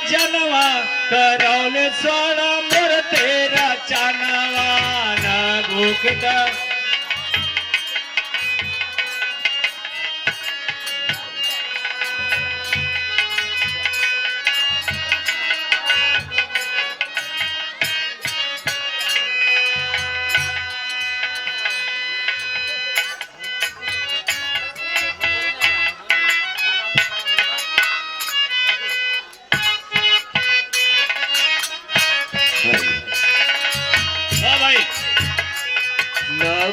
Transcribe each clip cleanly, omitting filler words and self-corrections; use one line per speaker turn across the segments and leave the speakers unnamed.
रजनवा करौले सोना मोर तेरा चानवा न भूखदा।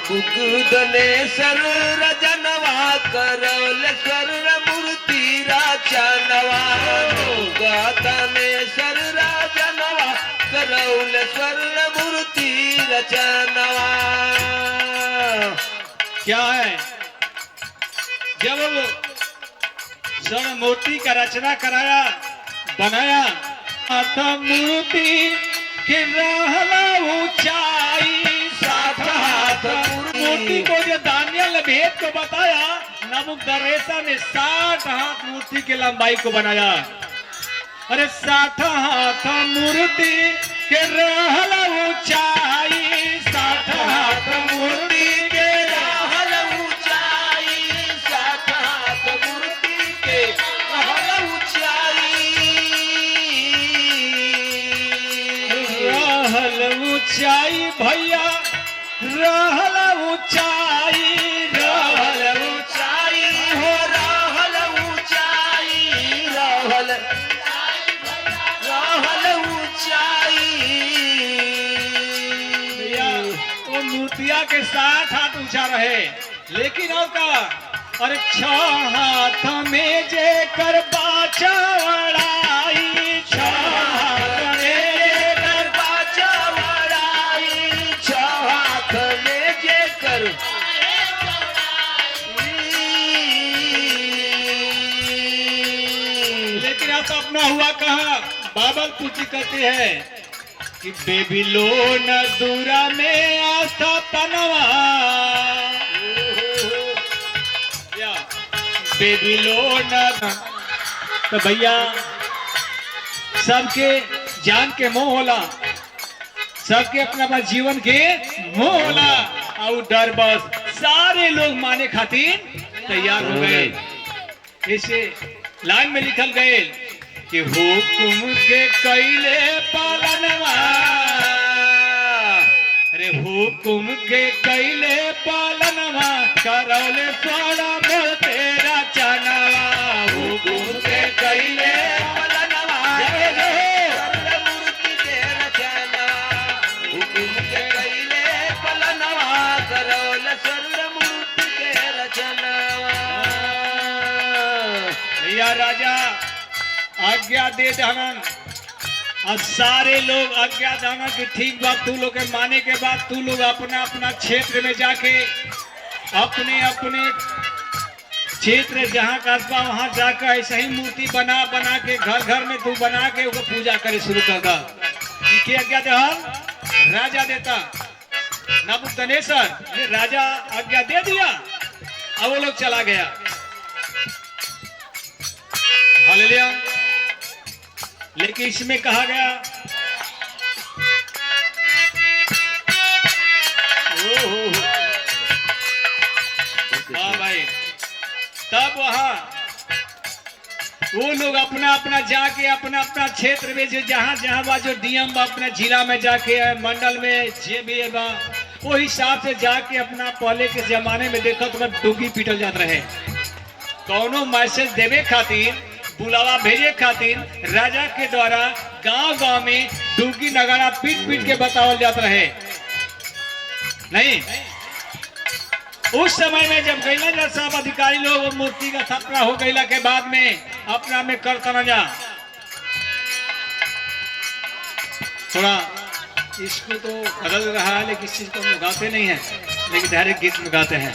गुगुदले सर रजनवा करौल सर मूर्ति राचनवा गातने सर रजनवा करौल सर मूर्ति रचनवा।
क्या है जब स्वर्ण मूर्ति का रचना कराया बनाया हाथ मूर्ति की रहला ऊंचाई साठ हाथ मूर्ति को जो दानियल भेद को बताया नबूकदनेस्सर ने 60 हाथ मूर्ति की लंबाई को बनाया। अरे 60 हाथ मूर्ति के रहला ऊंचाई 60 हाथ मूर्ति के
रहल ऊंचाई 60 हाथ मूर्ति के रहल ऊंचाई।
रहल ऊंचाई भैया रहल ऊंचाई
रहल ऊंचाई हो रहल ऊंचाई रहल ऊंचाई।
भैया वो मूर्तिया के 60 हाथ ऊंचा रहे लेकिन और का अरे 6 हाथ में जे कर बाचा वड़ाई 6 हाथ में जे कर
बाचा वड़ाई 6 हाथ में जे कर।
लेकिन आप अपना हुआ कहा बाबल पूछी करते हैं कि बेबीलोन दूरा में आस्था पनवा या बेबीलोन। तो भैया सबके जान के मोह होला सबके अपना अपना जीवन के मोह होला और डर बस सारे लोग माने खातिर तैयार हो गए। इसे लाइन में लिखल गए कि हुकुम के कैले पालनवा। अरे हुकुम के कैले पालनवा करौले सोना मोर तेरा चानवा हुकुम के कैले पालनवा
मूर्ति के रचनवा हुकुम के कैले पालनवा करौल स्वर्ग मूर्ति के रचनवा।
भैया राजा आज्ञा दे धनन और सारे लोग आज्ञा दाना की ठीक बात तू लोग के माने के बाद तू लोग अपना अपना क्षेत्र में जाके अपने अपने क्षेत्र जहाँ कस्बा वहां जाकर ऐसे ही मूर्ति बना बना के घर घर में तू बना के उसको पूजा करे शुरू करता। क्या आज्ञा दे राजा देता नबूकदनेस्सर ने राजा आज्ञा दे दिया अब वो लोग चला गया। हालेलुया। लेकिन इसमें कहा गया हाँ भाई तब वहां वो लोग अपना अपना जाके अपना अपना क्षेत्र में जो जहां जहां बा जो डीएम बा अपने जिला में जाके मंडल में जे भी बा वो हिसाब से जाके अपना पहले के जमाने में देखा तो डूगी पीटल जाते रहे कौनो मैसेज देवे खातिर बुलावा भेजे खातिर राजा के द्वारा गांव-गांव में डूगी नगाड़ा पीट पीट के बतावल जाता रहे। नहीं उस समय में जब गैला सब अधिकारी लोग मूर्ति का स्थापना हो गैला के बाद में अपना में करता न जा थोड़ा इसको तो बदल रहा है लेकिन इस चीज को हम गाते नहीं है लेकिन डायरेक्ट गीत में गाते हैं।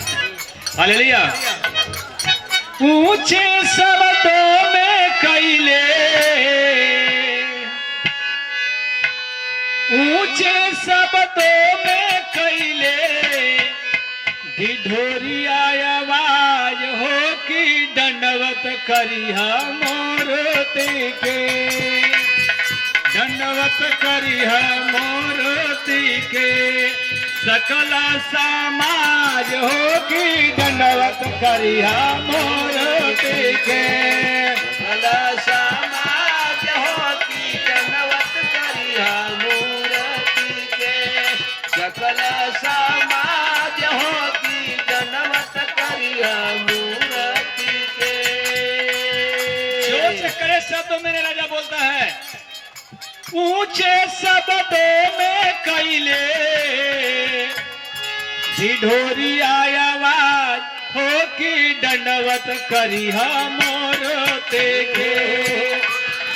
हालेलुया। ऊंचे शब्दों में कैले ऊंचे शब्दों में कैले ढिढोरिया आवाज हो कि दंडवत करिहा मूर्ति के दंडवत करिह मूर्ति के सकल समाज हो की दंडवत करिह मूर्ति के
सकल समाज हो की दंडवत करिह मूर्ति के सकल समाज हो की दंडवत करिह मूर्ति के
जो चक्कर शब्द मेरे राजा बोलता है ऊंचे शब्दों में कैले ढिढोरी आवाज हो की दंडवत करिह मूर्ति के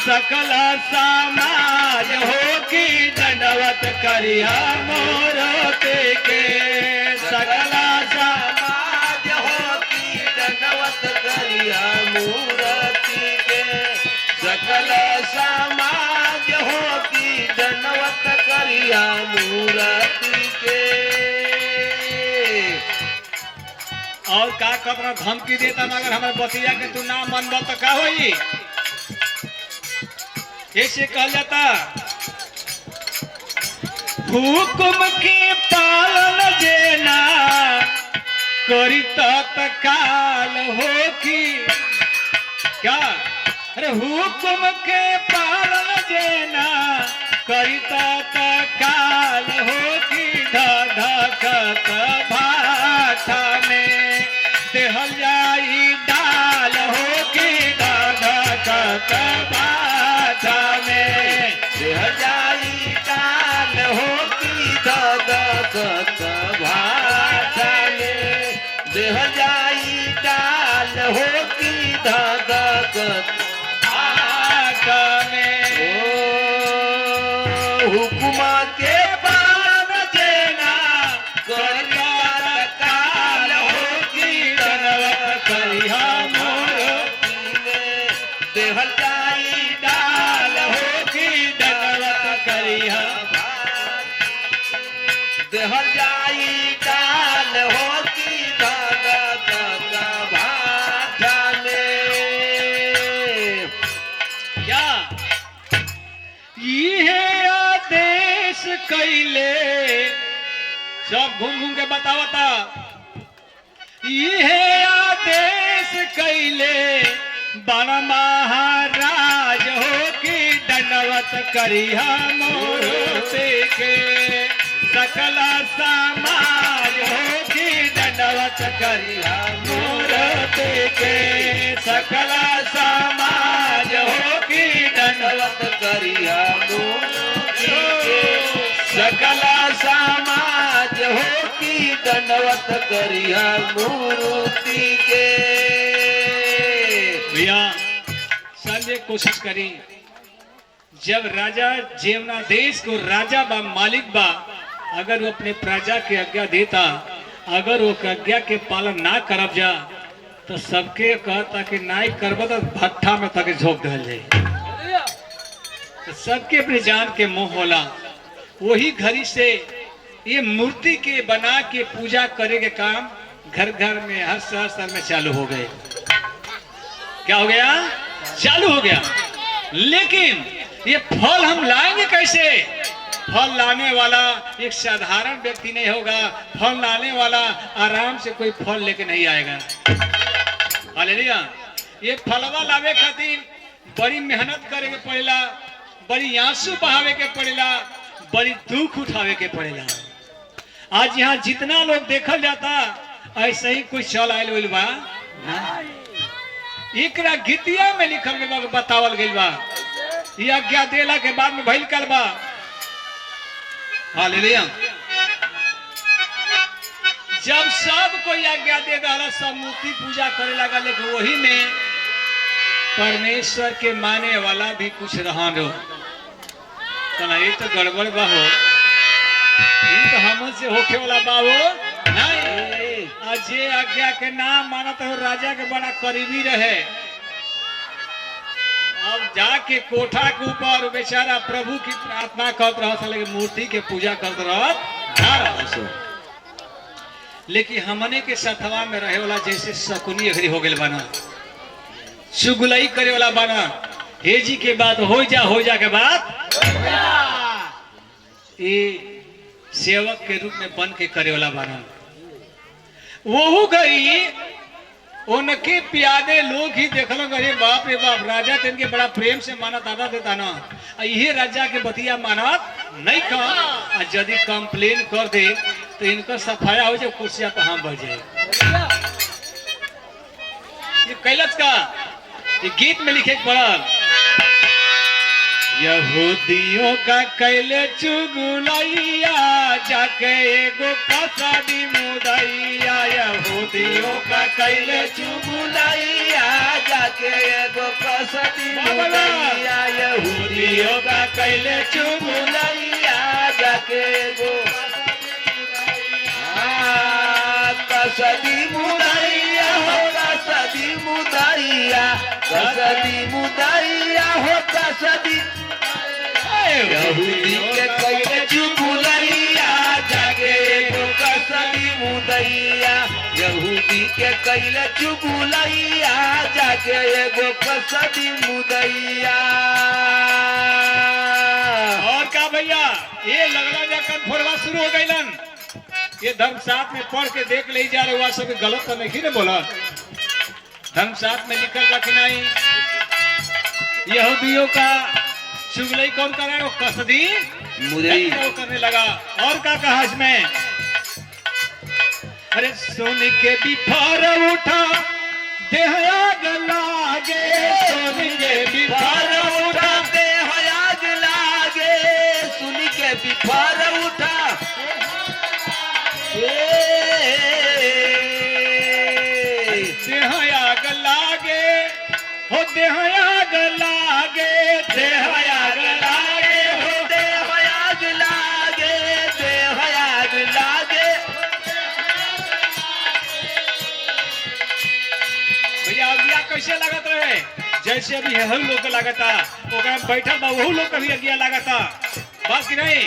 सकल समाज हो की दंडवत करिह मूर्ति के सकल
समाज हो की दंडवत करिह मूर्ति के सकल समाज हो की दंडवत करिह मूर्ति के
और का कतना धमकी देता अगर हमारे बतिया के तू ना मनब तो का होई ऐसे कहल जाता हुकुम के पालन जेना करी तत्काल हो की क्या अरे हुकुम के पालन जेना करी तत्काल हो की धधकत भाषा में देहल जाई डाल हो की धधकत भाषा में
देह जाई डाल हो की धधकत भाषा में देह जाई डाल हो की धधकत
भाषा में
ओ हुकुमा के पालन जेना करिया तत्काल हो की
दंडवत करिह
मूर्ति में देहल जाई
डाल हो की दंडवत करिह
देहल जाई डाल हो की धधकत भाषा में
क्या ये आदेश कैले सब घूम घूम के बतावता ये आदेश कैले बड़ महाराज हो की दंडवत करिह मूर्ति के सकल समाज हो की दंडवत करिह मूर्ति के सकल समाज हो की दंडवत
दंडवत करिया मूर्ति के सकल समाज हो की दंडवत करिया मूर्ति के
भैया सब एक कोशिश करी जब राजा जेवना देश को राजा बा मालिक बा अगर वो अपने प्रजा के आज्ञा देता अगर वो आज्ञा के पालन ना करब जा तो सबके कहता कि नाई करब तो भट्ठा में तक झोंक दल जाए तो सबके अपने जान के मोह होला वही घड़ी से ये मूर्ति के बना के पूजा करे के काम घर घर में हर शहर में चालू हो गए क्या हो गया चालू हो गया लेकिन ये फल हम लाएंगे कैसे फल लाने वाला एक साधारण व्यक्ति नहीं होगा फल लाने वाला आराम से कोई फल लेके नहीं आएगा हालेलुया ये फलवा लावे खातिर बड़ी मेहनत करे के पड़ेला बड़ी आंसू बहावे के पड़ेला बड़ी दुख उठावे के पड़ेला आज यहाँ जितना लोग देखल जाता ऐसे ही कोई चल आयल होइल बा एकरा गीतिया में लिखल गइल बा बतावल गइल बा ये आज्ञा देला के बाद में भइल कल बा हालेलुया जब सब कोई आज्ञा दे दहला सब मूर्ति पूजा करे लगा लेकिन वही में परमेश्वर के माने वाला भी कुछ रहन हो कहना ये तो गड़बड़ बा हो ये तो हमसे होखे वाला बा हो नहीं अजय आज्ञा के नाम मानत हो राजा के बड़ा करीबी रहे अब जाके कोठा के ऊपर बेचारा प्रभु की प्रार्थना करत रहा लेकिन मूर्ति के पूजा करत रहा लेकिन हमने के सथवा में रहे वाला जैसे शकुनी अगरी हो गए बना चुगलई करे वाला बना हेजी के बाद हो जा के बाद ये सेवक के रूप में बन के करे वाला बनल। वो गई उनके प्यादे लोग ही देखल, अरे बाप रे बाप, राजा तो इनके बड़ा प्रेम से माना दादा देता ना, ये राजा के बतिया मानत नहीं का, यदि कंप्लेन कर दे तो इनका सफाया हो जाए, कुर्सिया पर हम बजे। ये कैलस का ये गीत में लिखे पड़ल, यहूदियों का कैले चुगलैया जाके एगो कसदी मुदैया, यहूदियों का कैले
चुगलैया जाके एगो कसदी मुदैया, यहूदियों का कैले चुगलैया जाके एगो कसदी मुदैया हो, कसदी मुदैया, कसदी मुदैया हो, कसदी यहूदी के कैले चुगलैया जाके एगो कसदी मुदैया, यहूदी के कैले चुगलैया जाके एगो कसदी मुदैया।
और का भैया ये लगला जाकर फोरवा शुरू हो गईलन, ये धर्मशास्त्र में पढ़ के देख ले जा रहे, हुआ सब गलत तो नहीं ना बोला, धर्मशास्त्र में लिखल रखी नहीं, यहूदियों का चुगलई कौन कर रहा है, वो कसदी मुदैया करने लगा। और क्या कहा इसमें, अरे सोन के बिफार उठा देह आग लागे, सोन के बिफार
उठा देह आग लागे, सुन के बिफार उठा
देह आग लागे, हो देह आग लागे, देह आग लागे,
हो देह आग लागे, देह आग लागे।
भैया अगिया कैसे लागत रहे, जैसे अभी हर लोग को लागता, ओकरा बैठल बा वहू लोग कभी अगिया लागता, बस कि नहीं।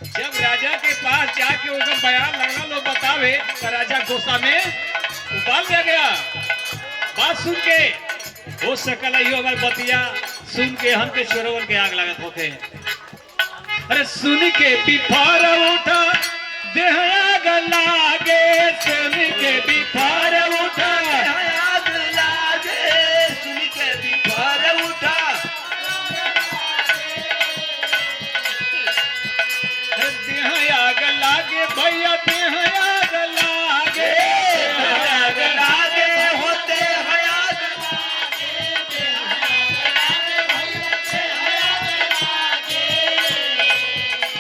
जब राजा के पास जाके ओकर बयान लगना लोग बतावे तो राजा गुस्सा में उबाल दिया गया। बात सुन के हो सकल ही अगर बतिया सुन के हम के चोरवन के आग लागत होके, अरे सुन के बिफार उठा देह आग लागे, सुन के बिफार उठा
आग लागे, सुन के बिफार उठा
देह आग लागे, भैया देह आग लागे,
आग लागे, होते हैं आग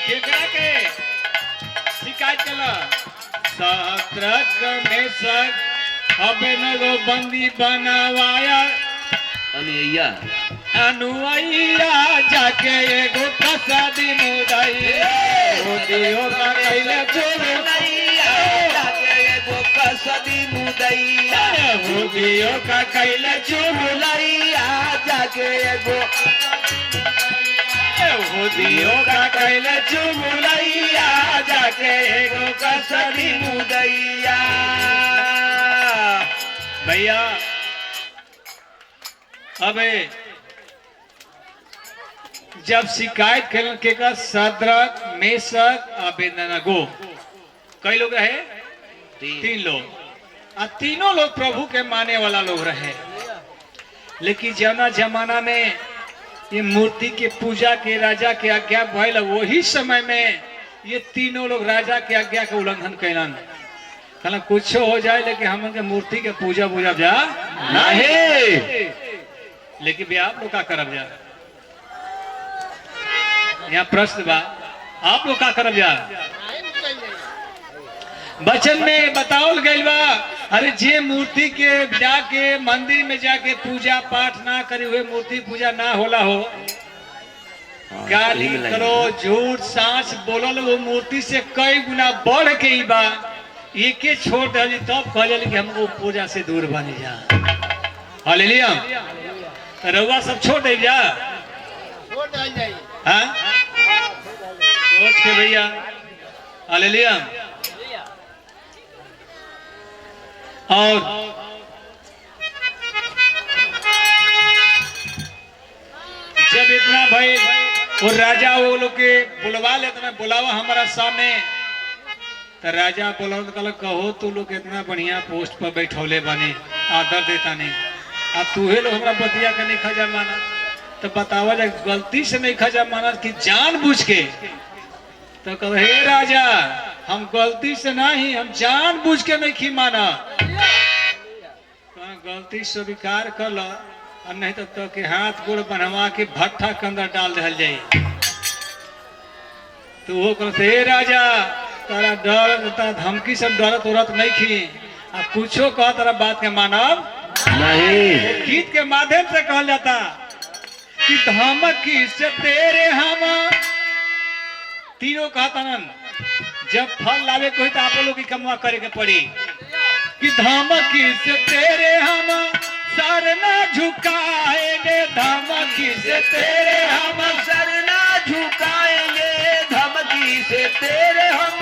केकरा के शिकायत कला, सत्रक में सक अब न गो बंदी बनावाया,
अनैया
अनुआइया जाके एगो कसदी मुदैया, यहूदियों का कैले चुगलैया
जाके एगो कसदी मुदैया,
यहूदियों का कैले
चुगलैया जाके एगो
यहूदियों का कैले
चुगलैया जाके एगो कसदी मुदैया।
भैया अबे जब शिकायत के का सदरक मेसक अबेदनगो कई लोग रहे, तीन लोग, और तीनों लोग प्रभु के माने वाला लोग रहे। लेकिन जना जमाना में ये मूर्ति के पूजा के राजा के आज्ञा भइल, वही समय में ये तीनों लोग राजा के आज्ञा के उल्लंघन कैलन, कहला कुछ हो जाए लेकिन हम के मूर्ति के पूजा बुझब जा नहीं, लेकिन भी आप लोग का करब जा, यहाँ प्रश्न बा, आप लोग का करब जा। वचन में बताओल गइल बा, अरे जे मूर्ति के जाके मंदिर में जाके पूजा पाठ ना करे हुए मूर्ति पूजा ना होला हो, गाली करो झूठ सांच बोलल वो मूर्ति से कई गुना बढ़ के ही बा, एके छोड़ दे तब कह कि हमको पूजा से दूर बने जा। हालेलुया, रउआ सब छोड़ दे जा, हाँ सोच के भैया, हालेलुया। और जब इतना भय और राजा वो लोग के बुलवा लेते ना, बुलावा हमारा सामने। तो राजा बोला तो कहल कहो तू लोग इतना बढ़िया पोस्ट पर बैठौले बने, आदर देता नहीं, अब तूहे लोग हमारा बतिया के नहीं खजा माना। तो बतावा जा गलती से नहीं खजा माना कि जानबूझ के। तो कह हे राजा हम गलती से नहीं, हम जानबूझ के नहीं खी माना। गलती स्वीकार कर लो, और नहीं तो के हाथ गोड़ बनवा के भट्ठा के अंदर डाल दिया जाए। तो वो कहते हे राजा तारा डर तारा धमकी से डरत उरत नहीं खी, अब कुछो कह तारा बात के मानव
नहीं।
गीत के माध्यम से कहल जाता कि धमकी से तेरे हम तीनों कहता नन, जब फल लावे कोई तो आप लोग की कमवा करे के पड़ी कि धमकी से तेरे हम सर न झुकाएंगे, धमकी से तेरे हम
सर ना झुकाएंगे, धमकी से तेरे हम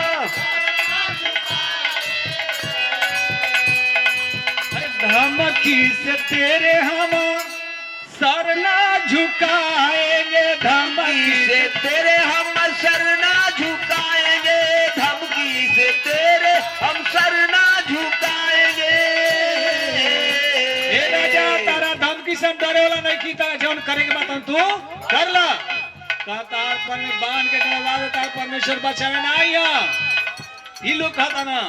धमकी से तेरे हम सर न झुकाएंगे, धमकी
से तेरे हम सर ना झुकाएंगे, धमकी से तेरे हम सर ना झुकाएंगे।
हे राजा तारा धमकी से डरे वाला नहीं की, तारा जौन करेंगे बात हम तू कर ला। कहता पर में बांध के डरवा देता परमेश्वर बचावे ना आइया। ये लोग कहता ना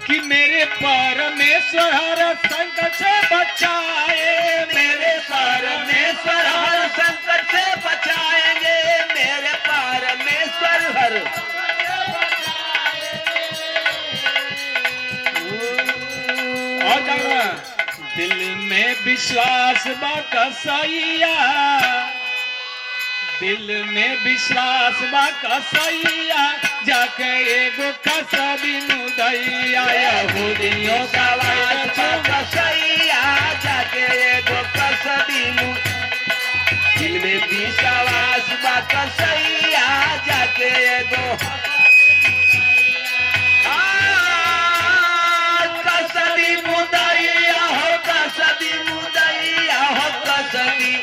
कि मेरे परमेश्वर हर संकट से बचाए,
मेरे परमेश्वर हर संकट से बचाएंगे, मेरे परमेश्वर हर
और जाना दिल में विश्वास बा कसैया, दिल में विश्वास बा कसैया, जाके एगो कसबी मुदैया यहूदियों का
वास बा कसैया, जाके एगो कसबी दिल में विश्वास बा कसैया, जाके एगो कसबी मुदैया हो, कसबी मुदैया हो, कसबी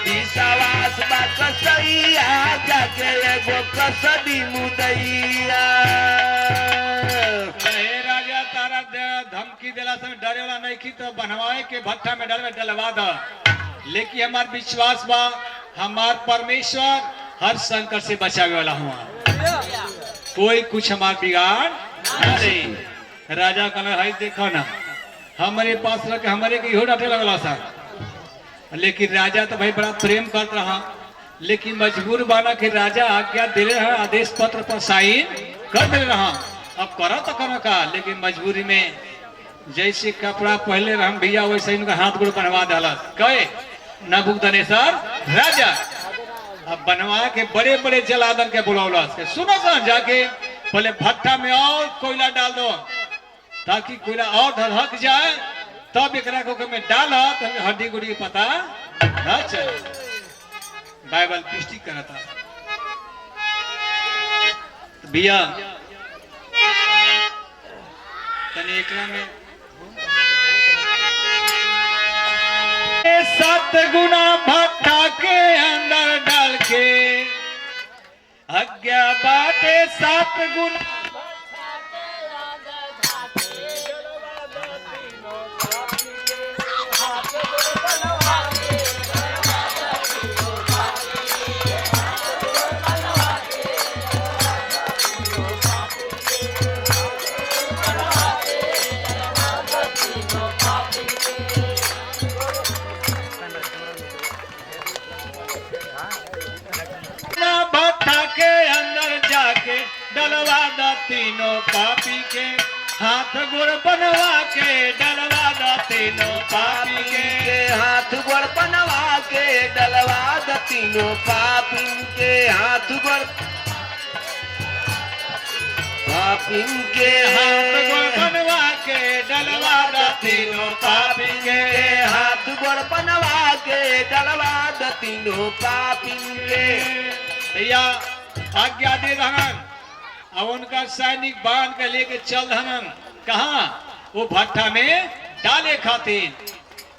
विश्वास बा कसैया, जाके एगो कसबी मुदैया।
राजा तारा धमकी दिला से डरे वाला नहीं की तो बनवाए के भट्ठा में डलवा दो, लेकिन हमार विश्वास बा हमार परमेश्वर हर संकट से बचावे वाला हुआ, कोई कुछ हमार बिगाड़ नहीं। राजा कहला है देखो ना हमारे पास रह के हमारे के इहो डांटे लगला सा, लेकिन राजा तो भाई बड़ा प्रेम करत रहा, लेकिन मजबूर बाना कि राजा आज्ञा दे रहा, आदेश पत्र पर साइन कर दे रहा। अब करो तो करो का, लेकिन मजबूरी में जैसे कपड़ा पहले रहम भैया वैसे इनका हाथ गोड़ बनवा डाला कहे नबूकदनेस्सर राजा। अब बनवा के बड़े बड़े जलादन के बुलौला से सुनो सन जाके पहले भट्टा में और कोयला डाल दो ताकि कोयला और धधक जाए, तब एकरा को में डाला तो हड्डी गुड़ी पता न चले। बाइबल पुष्टि करता भैया तने एकरा में 7 गुना भट्टा के अंदर डाल के आज्ञा बाटे 7 गुना डलवा द तीनों पापी के, हाथ गोड़ बनवा के डलवा द तीनों पापी के,
हाथ गोड़ बनवा के डलवा द तीनों पापी के, हाथ गोड़ पापी के,
हाथ गोड़ बनवा के डलवा द तीनों पापी के,
हाथ गोड़ बनवा के डलवा द तीनों पापी के।
भैया आज्ञा दे रहन, अब उनका सैनिक बांध के लेके चल रहन कहा वो भट्ठा में डाले खातिर।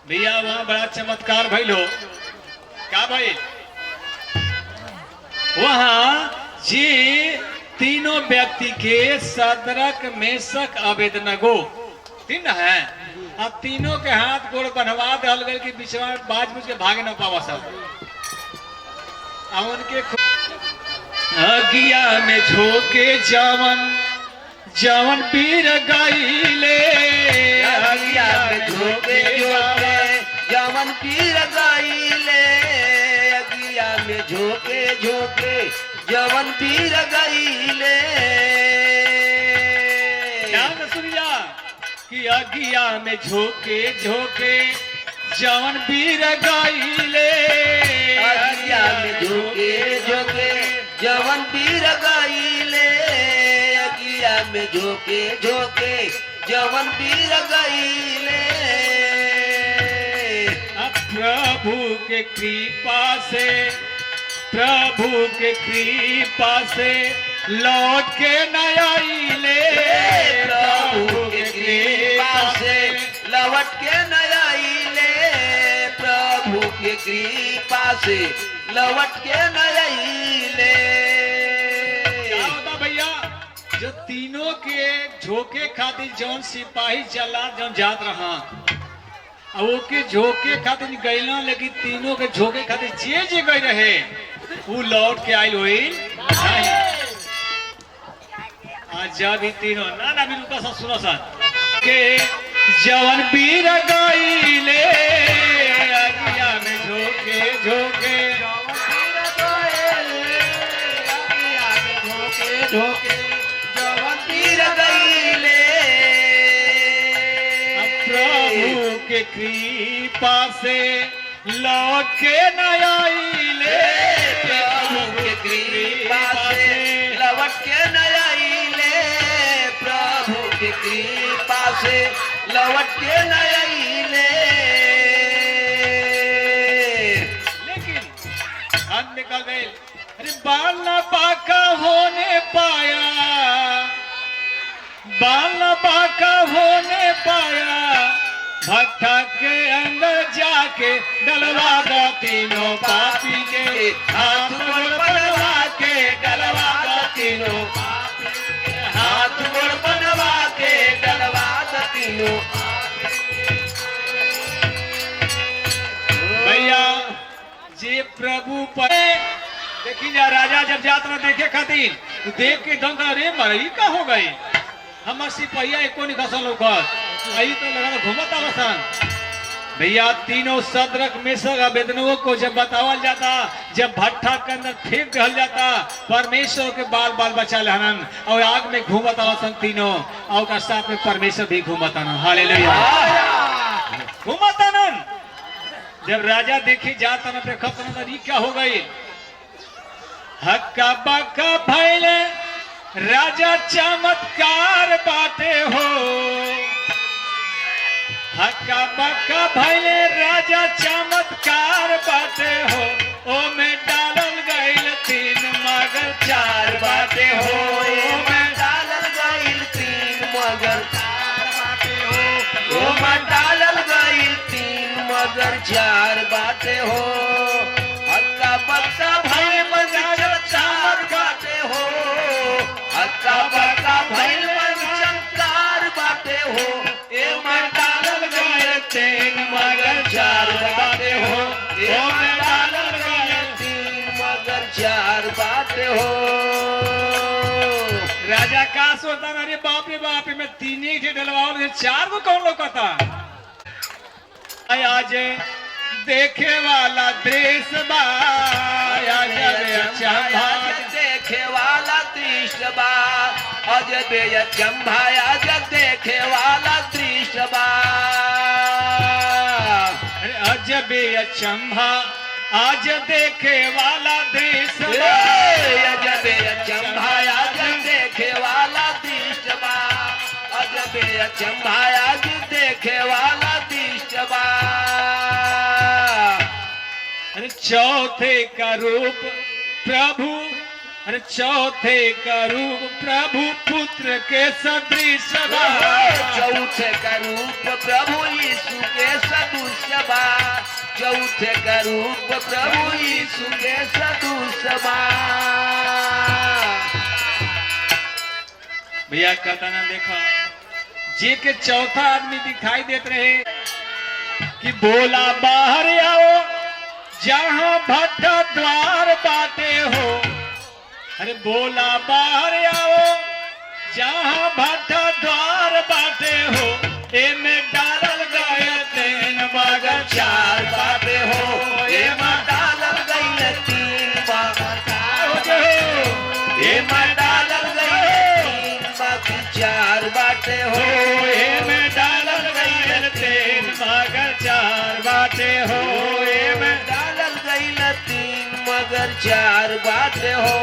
भैया वहां बड़ा चमत्कार भइलो। का भाई वहां जी तीनों व्यक्ति के सदरक मेसक अबेदनगो तीन है। अब तीनों के हाथ गोड़ बनवा दल गए कि बिचवा बाज बुझ के भागे न पावा सब। उनके अगिया में झोंके जवन जवन पीर गईले।
अगिया में झोंके झोंके जवन पीर गईले। अगिया में झोंके झोंके जवन पीर गईले।
ध्यान सुनिया कि अगिया में झोंके झोंके जवन पीर गईले।
अगिया में झोंके झोंके जवन पीर गईले। अगिया में झोंके झोंके जवन पीर गईले।
प्रभु के कृपा से प्रभु के कृपा से लौट के न आइले।
प्रभु के कृपा से लौट के न आइले। प्रभु के कृपा से लौट के न आइले।
क्या होता भैया जो तीनों के झोंके खातिर जौन सिपाही चला जौन जात रहा वो के झोंके खातिर गईला, लेकिन तीनों के झोंके खातिर जे गई रहे वो लौट के आयल हुई। आज जब ही तीनों ना भी रुका सा सुनो सा के जवन पीर गईले। अगिया में झोंके झोंके
झोंके जवन पीर गईले।
प्रभु के कृपा से लौट के न आइले।
प्रभु के कृपा से लौट के न आइले। प्रभु के कृपा से लौट के न आइले।
लेकिन हम निकल गए। अरे बाल न पाका होने पाया, बाल न पाका होने पाया। भट्ठा के अंदर जाके डलवा दो तीनों पापी के हाथ गोड़ बनवा के डलवा दो तीनों पापी के
हाथ गोड़ बनवा के डलवा दो तीनों।
भैया जे प्रभु पर देखी जा राजा जब जात में देखे खातिर देख के दम अरे मरई का हो गई। हम सिपहिया एको नहीं खसल आई तो लगा घूमत आवसन। भैया तीनों सदरक मेसक अबेदनगो को जब बतावल जाता, जब भट्ठा के अंदर फेंक दिया जाता, परमेश्वर के बाल बाल बचा लेहन और आग में घूमत आवसन तीनों और का साथ में परमेश्वर भी घूमत आनन। हालेलुया घूमत आनन। जब राजा देखे जाता न देखत न ई क्या हो गई। हक्का बक्का भइले राजा चमत्कार बाटे हो। हक्का बक्का भइले राजा चमत्कार बाटे हो। ओ में डालल गइल तीन मगर चार बाटे हो।
ओ में डालल गइल तीन मगर चार बाटे हो। ओ में डालल गइल तीन मगर चार बाटे हो। हक्का बक्का भइल मगर चार बाटे हो। हक्का बक्का भइल चमत्कार बाटे हो। ए में डालल गइल
तीन मगर चार बाटे हो।
ए में डालल गइल तीन मगर चार बाटे हो।
राजा का सोचता अरे बाप रे बाप में तीन ही डलवाओ चार को कौन लोकता। आज देखे वाला दृश्य बा
देखे वाला दृश्य बा अजबे अचंभा जब देखे वाला दृश्य बा।
अजबे अचंभा आज देखे वाला दृश्य बा।
अजबे अचंभा जब देखे वाला दृश्य बा। अजबे अचंभा जब देखे वाला दृश्य बा।
चौथे का रूप प्रभु अरे चौथे का रूप प्रभु पुत्र के सदृश बा।
चौथे का रूप प्रभु यीशु के सदृश बा। चौथे का रूप प्रभु यीशु के सदृश बा।
भैया कहता ना देखा जे के चौथा आदमी दिखाई देते रहे कि बोला बाहर आओ जहां भट्टा द्वार बाटे हो। अरे बोला बाहर आओ जहां भट्टा द्वार बाटे हो। एमे डालल गए तीन मगर चार बाटे हो।
एमे डालल गए तीन मगर चार हो। एमे डालल गए तीन मगर चार बाटे हो।
एमे डालल गए तीन मगर चार बाटे हो। एमे
डालल गए तीन मगर चार बाटे हो।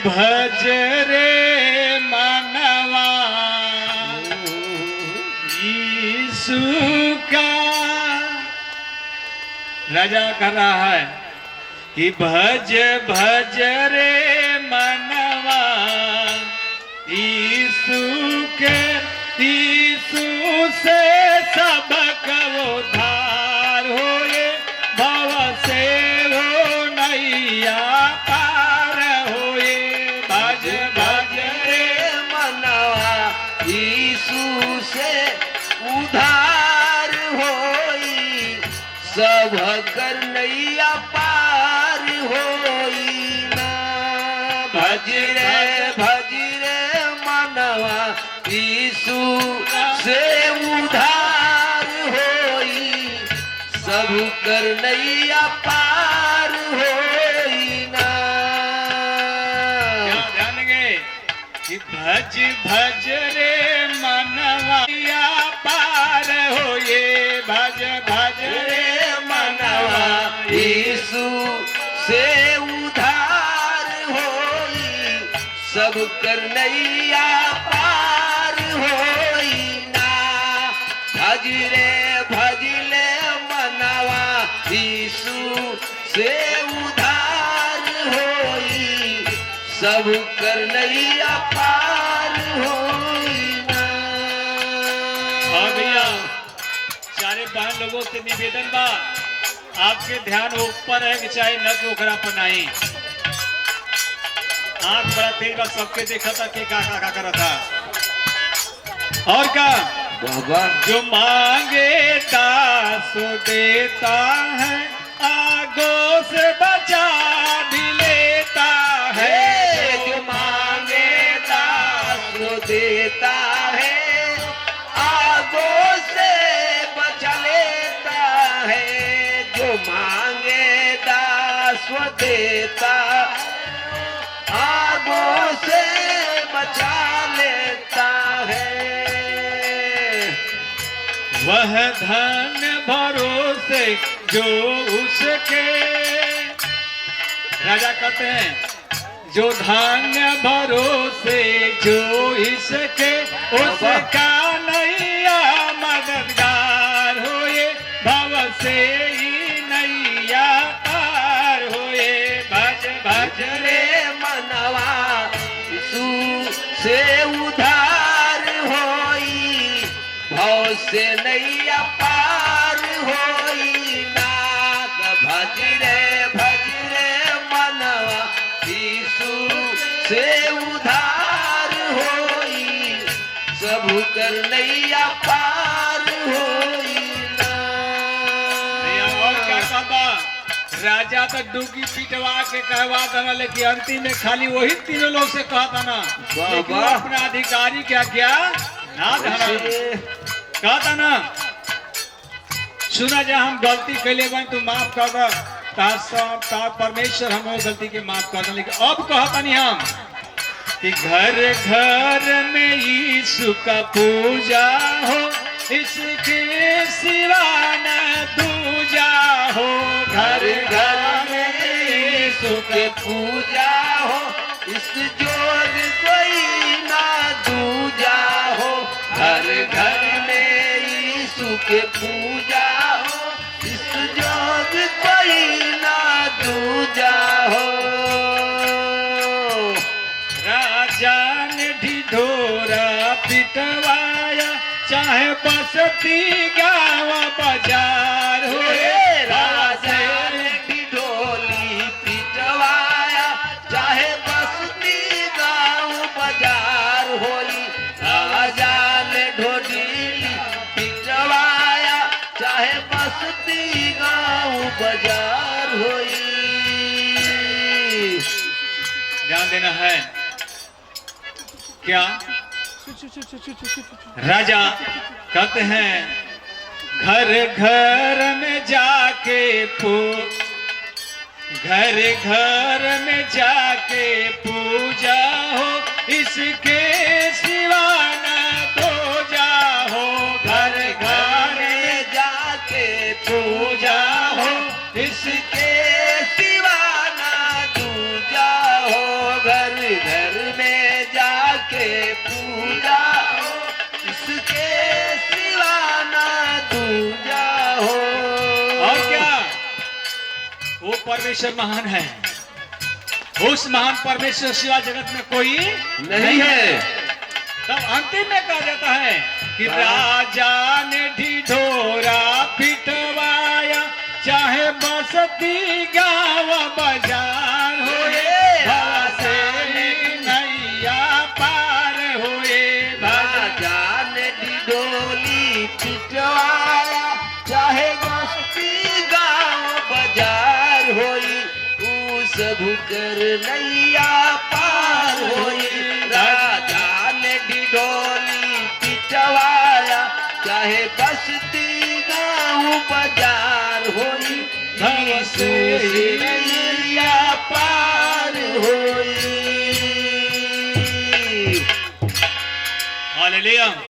भज रे मानवा यीशु का। राजा कर रहा है कि भज भज रे मनवा यीशु के। यीशु से सबक उद्धार होए भव से हो नैया पार होए। भज भज रे
मनवा यीशु से उधार होई सब कर नैया पार होई ना। भज रे मनवा यीशु से उधार होई सब कर नैया पार होई ना।
ध्यान देंगे कि भज भज रे मनवा पार होए। भज भज रे मनवा
यीशु से उधार होई सब कर नैया पार होई ना। भज ले मनवा यीशु से उधार होई सब कर नैया पार होई ना।
भैया सारे बहन लोगों से निवेदन बा आपके ध्यान ऊपर है कि चाहे न कि ओकरा पर नहीं। आंख बड़ा तेज बा सबके देखा था कि का करा था। और का
बाबा
जो मांगे दास देता है आगों से बचा भी लेता है।
जो मांगे दास देता है आगों से बचा लेता है। जो मांगे दास देता आगों से बचा लेता है।
वह धन भरोसे जो उसके। राजा कहते हैं जो धान्य भरोसे जो इसके उसका नैया मददगार होए भव से ही नैया पार होए। भज भज रे
मनवा यीशु से उधार होई भव से नैया पार होई ना। भज रे मनवा यीशु से उधार होई सब कर नैया पार होई ना।
और क्या कहता राजा तो डूगी पिटवा के कहवा था लेकिन अंतिम में खाली वही तीनों लोग से कहा था ना। लेकिन वो अपना अधिकारी क्या किया ना कहता ना सुना जा हम गलती कैले बन तू माफ कर दो। परमेश्वर हम गलती के माफ कर दो। लेकिन अब कहता नहीं हम कि घर घर में यीशु का पूजा हो इसके सिवा न दूजा हो। घर घर में यीशु
के पूजा हो इस जोग कोई ना दूजा हो। घर घर में यीशु के पूजा हो इस जोग कोई ना दूजा
पिटवाया, चाहे बसती गाँव बाजार हो।
राजा ने ढिढोली पिटवाया, चाहे बस्ती गाँव बाजार होई। राजा ने ढोली पिटवाया, चाहे बस्ती गाँव बाजार होई।
ध्यान देना है। क्या राजा कहते हैं घर घर में जाके घर घर में जाके पूजा हो, इसके सिवा न दूजा हो। घर घर
में जाके
पूजा हो,
इसके सिवा ना दूजा हो। घर घर में जाके पूजा हो, इसके सिवा ना दूजा हो।
और क्या वो परमेश्वर महान है। उस महान परमेश्वर सिवा जगत में कोई
नहीं है।
तब अंतिम में कहा जाता है कि राजा ने ढिढोरा पिटवाया, चाहे बसती गाँव बाजार होए। भव से नैया पार होए।
राजा ने ढिढोली पिटवाया, चाहे बस्ती गाँव बाजार होई। उस भूकर नैया पार होई। राजा ने ढिढोली पिटवाया, चाहे बस्ती गाँव बाजार होई।
भव से
नैया पार होई।
हालेलुया।